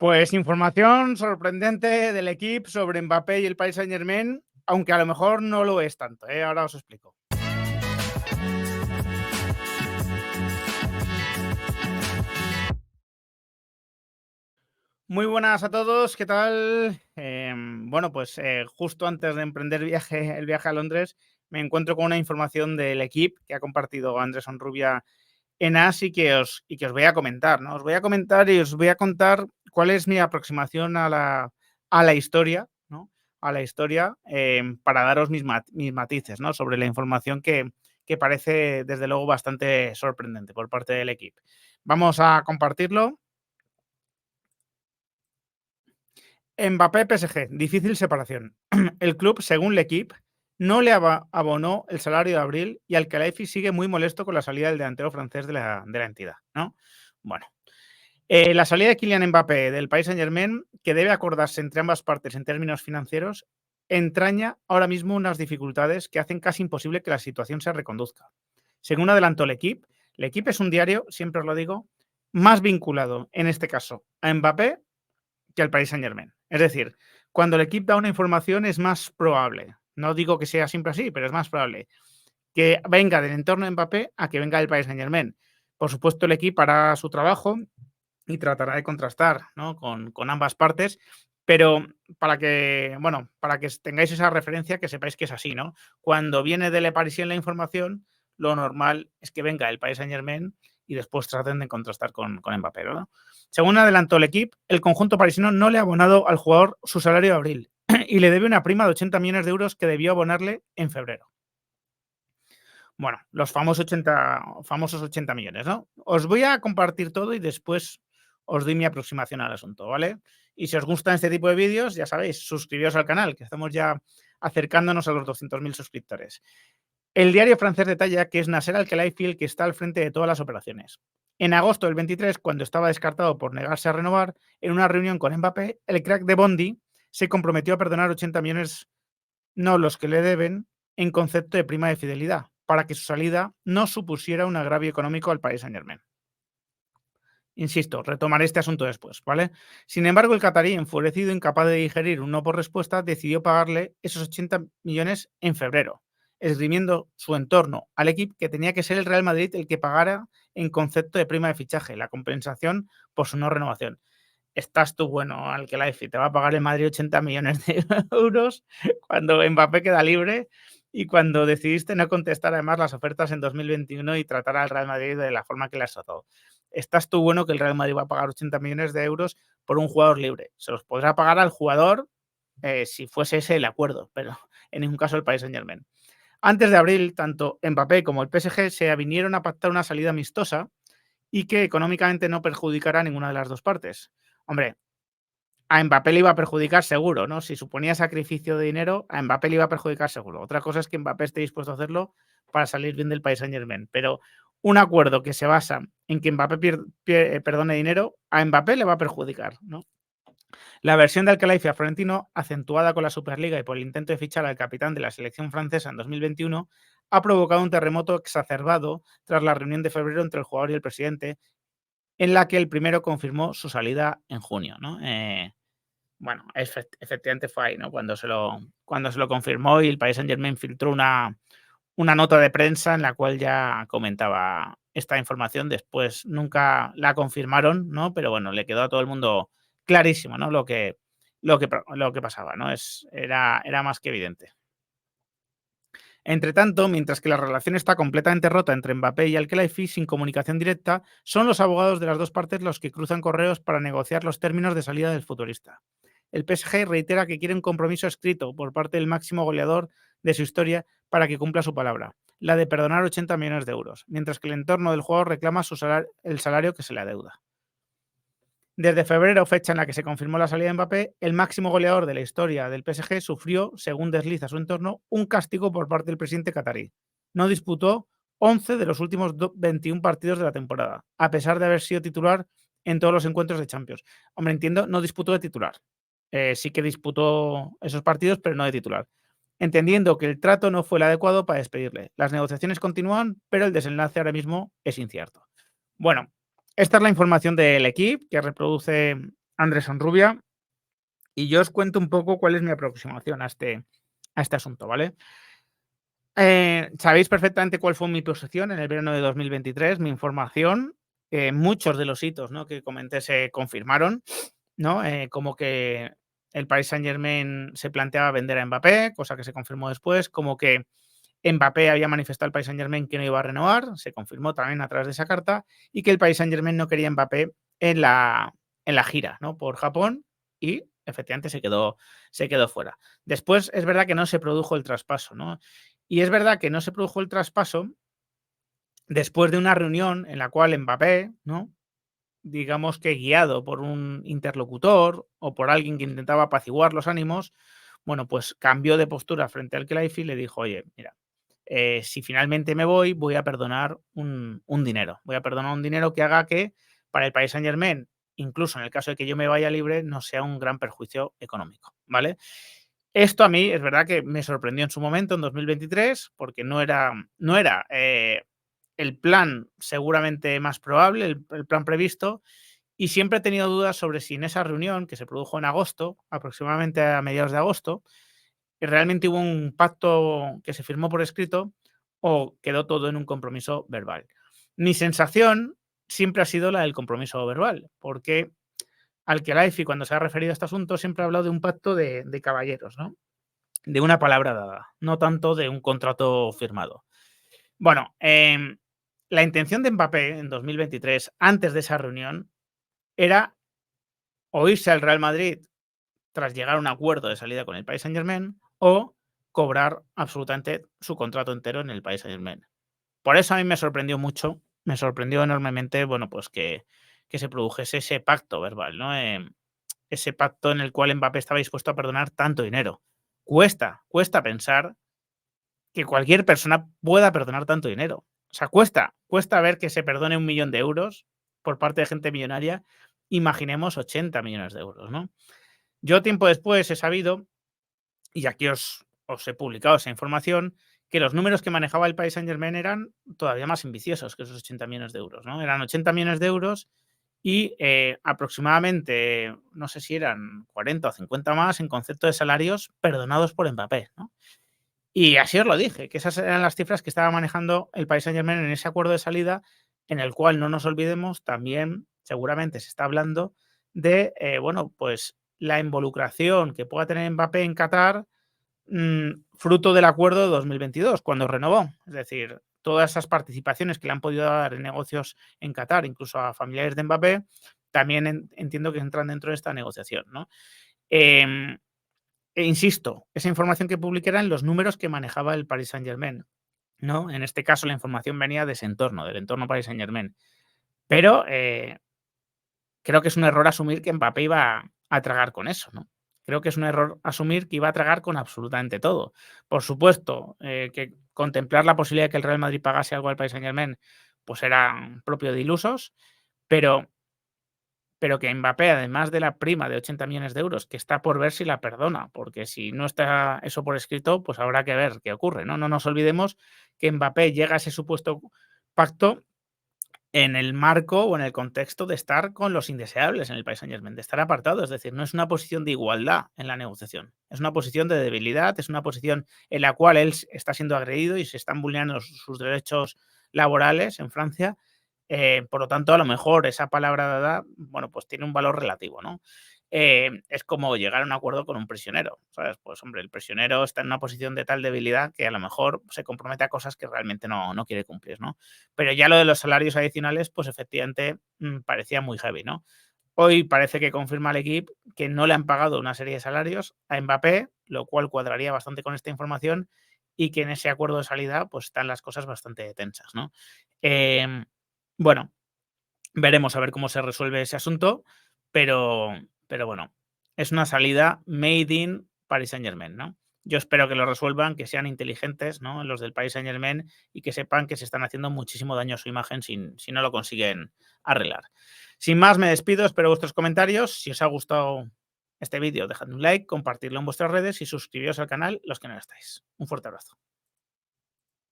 Pues información sorprendente del equipo sobre Mbappé y el Paris Saint-Germain, aunque a lo mejor no lo es tanto, ahora os explico. Muy buenas a todos, ¿qué tal? Bueno, pues justo antes de emprender el viaje a Londres, me encuentro con una información del equipo que ha compartido Andrés Onrubia en AS y que os voy a comentar, ¿no? Os voy a comentar y os voy a contar cuál es mi aproximación a la historia, ¿no? A la historia, para daros mis matices, ¿no? Sobre la información que parece, desde luego, bastante sorprendente por parte del equipo. Vamos a compartirlo. Mbappé PSG, difícil separación. El club, según l'Equipe, no le abonó el salario de abril y Al-Khelaifi sigue muy molesto con la salida del delantero francés de la entidad, ¿no? Bueno, la salida de Kylian Mbappé del Paris Saint-Germain, que debe acordarse entre ambas partes en términos financieros, entraña ahora mismo unas dificultades que hacen casi imposible que la situación se reconduzca. Según adelantó l'Equipe es un diario, siempre os lo digo, más vinculado, en este caso, a Mbappé que al Paris Saint-Germain. Es decir, cuando el equipo da una información es más probable, no digo que sea siempre así, pero es más probable que venga del entorno de Mbappé a que venga del Paris Saint-Germain. Por supuesto, el equipo hará su trabajo y tratará de contrastar, ¿no? con ambas partes, pero para que tengáis esa referencia, que sepáis que es así, ¿no? Cuando viene de Le Parisien la información, lo normal es que venga el Paris Saint-Germain y después traten de contrastar con Mbappé, ¿no? Según adelantó el equipo, el conjunto parisino no le ha abonado al jugador su salario de abril y le debe una prima de 80 millones de euros que debió abonarle en febrero. Bueno, los famosos 80 millones, ¿no? Os voy a compartir todo y después os doy mi aproximación al asunto, ¿vale? Y si os gustan este tipo de vídeos, ya sabéis, suscribiros al canal, que estamos ya acercándonos a los 200.000 suscriptores. El diario francés detalla que es Nasser Al-Khelaifi el que está al frente de todas las operaciones. En agosto del 23, cuando estaba descartado por negarse a renovar, en una reunión con Mbappé, el crack de Bondi se comprometió a perdonar 80 millones, no los que le deben, en concepto de prima de fidelidad, para que su salida no supusiera un agravio económico al Paris Saint-Germain. Insisto, retomaré este asunto después, ¿vale? Sin embargo, el catarí, enfurecido, incapaz de digerir un no por respuesta, decidió pagarle esos 80 millones en febrero, esgrimiendo su entorno al equipo que tenía que ser el Real Madrid el que pagara en concepto de prima de fichaje, la compensación por su no renovación. Estás tú bueno, Al-Khelaifi, te va a pagar el Madrid 80 millones de euros cuando Mbappé queda libre y cuando decidiste no contestar además las ofertas en 2021 y tratar al Real Madrid de la forma que le has tratado. Estás tú bueno que el Real Madrid va a pagar 80 millones de euros por un jugador libre. Se los podrá pagar al jugador si fuese ese el acuerdo, pero en ningún caso el Paris Saint-Germain. Antes de abril, tanto Mbappé como el PSG se avinieron a pactar una salida amistosa y que económicamente no perjudicará a ninguna de las dos partes. Hombre, a Mbappé le iba a perjudicar seguro, ¿no? Si suponía sacrificio de dinero, a Mbappé le iba a perjudicar seguro. Otra cosa es que Mbappé esté dispuesto a hacerlo para salir bien del Paris Saint-Germain. Pero un acuerdo que se basa en que Mbappé perdone dinero, a Mbappé le va a perjudicar, ¿no? La versión de Al-Khelaifi a Florentino, acentuada con la Superliga y por el intento de fichar al capitán de la selección francesa en 2021, ha provocado un terremoto exacerbado tras la reunión de febrero entre el jugador y el presidente, en la que el primero confirmó su salida en junio, ¿no? Bueno, efectivamente fue ahí, ¿no? Cuando se lo confirmó y el Paris Saint-Germain filtró una nota de prensa en la cual ya comentaba esta información. Después nunca la confirmaron, ¿no? Pero bueno, le quedó a todo el mundo clarísimo, ¿no? Lo que pasaba, ¿no? Era más que evidente. Entre tanto, mientras que la relación está completamente rota entre Mbappé y Al-Khelaifi, sin comunicación directa, son los abogados de las dos partes los que cruzan correos para negociar los términos de salida del futbolista. El PSG reitera que quiere un compromiso escrito por parte del máximo goleador de su historia para que cumpla su palabra, la de perdonar 80 millones de euros, mientras que el entorno del jugador reclama el salario que se le adeuda. Desde febrero, fecha en la que se confirmó la salida de Mbappé, el máximo goleador de la historia del PSG sufrió, según desliza su entorno, un castigo por parte del presidente catarí. No disputó 11 de los últimos 21 partidos de la temporada, a pesar de haber sido titular en todos los encuentros de Champions. Hombre, entiendo, no disputó de titular. Sí que disputó esos partidos, pero no de titular. Entendiendo que el trato no fue el adecuado para despedirle. Las negociaciones continúan, pero el desenlace ahora mismo es incierto. Bueno, esta es la información del equipo que reproduce Andrés Onrubia, y yo os cuento un poco cuál es mi aproximación a este asunto, ¿vale? Sabéis perfectamente cuál fue mi posición en el verano de 2023, mi información. Muchos de los hitos, ¿no?, que comenté se confirmaron, ¿no? Como que el Paris Saint-Germain se planteaba vender a Mbappé, cosa que se confirmó después, como que Mbappé había manifestado al Paris Saint-Germain que no iba a renovar, se confirmó también a través de esa carta, y que el Paris Saint-Germain no quería a Mbappé en la gira, ¿no?, por Japón, y efectivamente se quedó fuera. Después es verdad que no se produjo el traspaso, ¿no? Y es verdad que no se produjo el traspaso después de una reunión en la cual Mbappé, ¿no?, digamos que guiado por un interlocutor o por alguien que intentaba apaciguar los ánimos, bueno, pues cambió de postura frente al Cruyff y le dijo: "Oye, mira, si finalmente me voy, voy a perdonar un dinero. Voy a perdonar un dinero que haga que para el Paris Saint-Germain, incluso en el caso de que yo me vaya libre, no sea un gran perjuicio económico", ¿vale? Esto a mí es verdad que me sorprendió en su momento, en 2023, porque no era el plan seguramente más probable, el plan previsto, y siempre he tenido dudas sobre si en esa reunión, que se produjo en agosto, aproximadamente a mediados de agosto, realmente hubo un pacto que se firmó por escrito o quedó todo en un compromiso verbal. Mi sensación siempre ha sido la del compromiso verbal, porque Al-Khelaifi, cuando se ha referido a este asunto, siempre ha hablado de un pacto de caballeros, ¿no?, de una palabra dada, no tanto de un contrato firmado. Bueno, la intención de Mbappé en 2023, antes de esa reunión, era o irse al Real Madrid tras llegar a un acuerdo de salida con el Paris Saint-Germain o cobrar absolutamente su contrato entero en el Paris Saint-Germain. Por eso a mí me sorprendió mucho, me sorprendió enormemente, bueno, pues que se produjese ese pacto verbal, ¿no? Ese pacto en el cual Mbappé estaba dispuesto a perdonar tanto dinero. Cuesta pensar que cualquier persona pueda perdonar tanto dinero. O sea, cuesta ver que se perdone 1.000.000 de euros por parte de gente millonaria. Imaginemos 80 millones de euros, ¿no? Yo tiempo después he sabido, y aquí os he publicado esa información, que los números que manejaba el Paris Saint-Germain eran todavía más ambiciosos que esos 80 millones de euros, ¿no? Eran 80 millones de euros y aproximadamente, no sé si eran 40 o 50 más en concepto de salarios perdonados por Mbappé, ¿no? Y así os lo dije, que esas eran las cifras que estaba manejando el Paris Saint-Germain en ese acuerdo de salida, en el cual, no nos olvidemos, también seguramente se está hablando de, bueno, pues la involucración que pueda tener Mbappé en Qatar, fruto del acuerdo de 2022, cuando renovó. Es decir, todas esas participaciones que le han podido dar en negocios en Qatar, incluso a familiares de Mbappé, también entiendo que entran dentro de esta negociación, ¿no? Em, insisto, esa información que publiqué eran los números que manejaba el Paris Saint-Germain, ¿no? En este caso, la información venía de ese entorno, del entorno Paris Saint-Germain. Pero creo que es un error asumir que Mbappé iba a tragar con eso, ¿no? Creo que es un error asumir que iba a tragar con absolutamente todo. Por supuesto, que contemplar la posibilidad de que el Real Madrid pagase algo al Paris Saint-Germain, pues era propio de ilusos, pero que Mbappé, además de la prima de 80 millones de euros, que está por ver si la perdona, porque si no está eso por escrito, pues habrá que ver qué ocurre, ¿no? No nos olvidemos que Mbappé llega a ese supuesto pacto en el marco o en el contexto de estar con los indeseables en el Paris Saint-Germain, de estar apartado, es decir, no es una posición de igualdad en la negociación, es una posición de debilidad, es una posición en la cual él está siendo agredido y se están vulnerando sus derechos laborales en Francia. Por lo tanto, a lo mejor esa palabra dada, bueno, pues tiene un valor relativo, ¿no? Es como llegar a un acuerdo con un prisionero, ¿sabes? Pues hombre, el prisionero está en una posición de tal debilidad que a lo mejor se compromete a cosas que realmente no quiere cumplir, ¿no? Pero ya lo de los salarios adicionales, pues efectivamente parecía muy heavy, ¿no? Hoy parece que confirma el equipo que no le han pagado una serie de salarios a Mbappé, lo cual cuadraría bastante con esta información y que en ese acuerdo de salida pues están las cosas bastante tensas, ¿no? Em, bueno, veremos a ver cómo se resuelve ese asunto, pero, bueno, es una salida made in Paris Saint-Germain, ¿no? Yo espero que lo resuelvan, que sean inteligentes, ¿no?, los del Paris Saint-Germain y que sepan que se están haciendo muchísimo daño a su imagen si no lo consiguen arreglar. Sin más, me despido, espero vuestros comentarios. Si os ha gustado este vídeo, dejadme un like, compartirlo en vuestras redes y suscribiros al canal los que no lo estáis. Un fuerte abrazo.